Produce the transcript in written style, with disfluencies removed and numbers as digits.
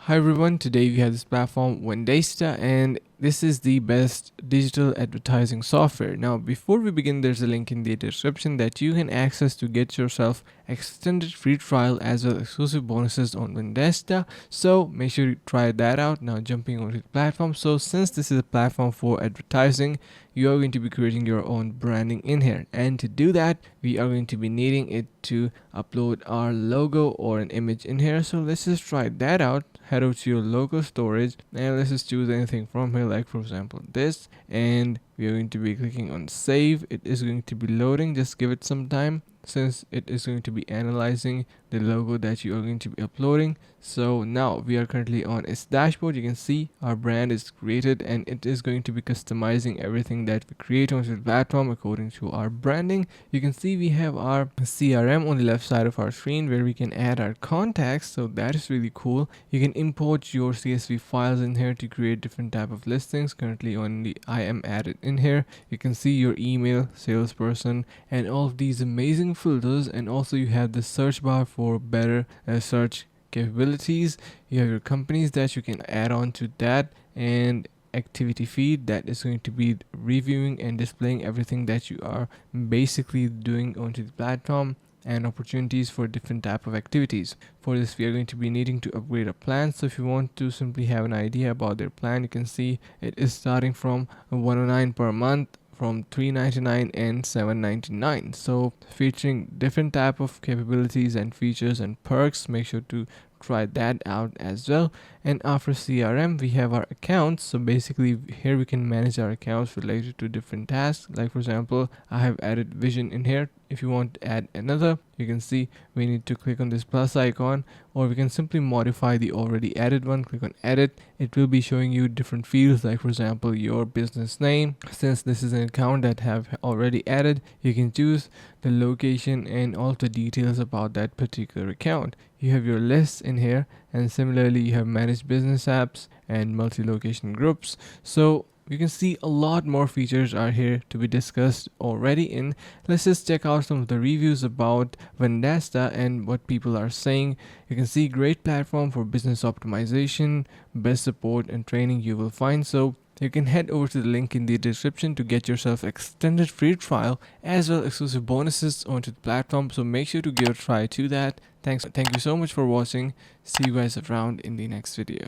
Hi everyone, today we have this platform Vendasta and this is the best digital advertising software. Now before we begin, there's a link in the description that you can access to get yourself extended free trial as well as exclusive bonuses on Vendasta. So make sure you try that out. Now jumping over to the platform. So since this is a platform for advertising, you are going to be creating your own branding in here, and to do that we are going to be needing it to upload our logo or an image in here. So let's just try that out. Head over to your logo storage and let's just choose anything from here, like for example this, and we are going to be clicking on save. It is going to be loading, just give it some time since it is going to be analyzing the logo that you are going to be uploading. So now we are currently on its dashboard. You can see our brand is created and it is going to be customizing everything that we create on the platform according to our branding. You can see we have our CRM on the left side of our screen where we can add our contacts, so that is really cool. You can import your CSV files in here to create different type of listings. Currently only I am added in here. You can see your email, salesperson, and all of these amazing filters, and also you have the search bar for better search capabilities. You have your companies that you can add on to that, and activity feed that is going to be reviewing and displaying everything that you are basically doing onto the platform, and opportunities for different type of activities. For this we are going to be needing to upgrade a plan. So if you want to simply have an idea about their plan, you can see it is starting from 109 per month, from 399 and 799, so featuring different type of capabilities and features and perks. Make sure to try that out as well. And after CRM we have our accounts. So basically here we can manage our accounts related to different tasks. Like for example, I have added vision in here. If you want to add another, you can see we need to click on this plus icon, or we can simply modify the already added one. Click on edit. It will be showing you different fields, like for example your business name. Since this is an account that have already added, you can choose the location and all the details about that particular account. You have your lists in here, and similarly you have managed business apps and multi-location groups. So you can see a lot more features are here to be discussed already in. Let's just check out some of the reviews about Vendasta and what people are saying. You can see great platform for business optimization, best support and training you will find. So you can head over to the link in the description to get yourself extended free trial as well as exclusive bonuses onto the platform. So make sure to give a try to that. Thank you so much for watching. See you guys around in the next video.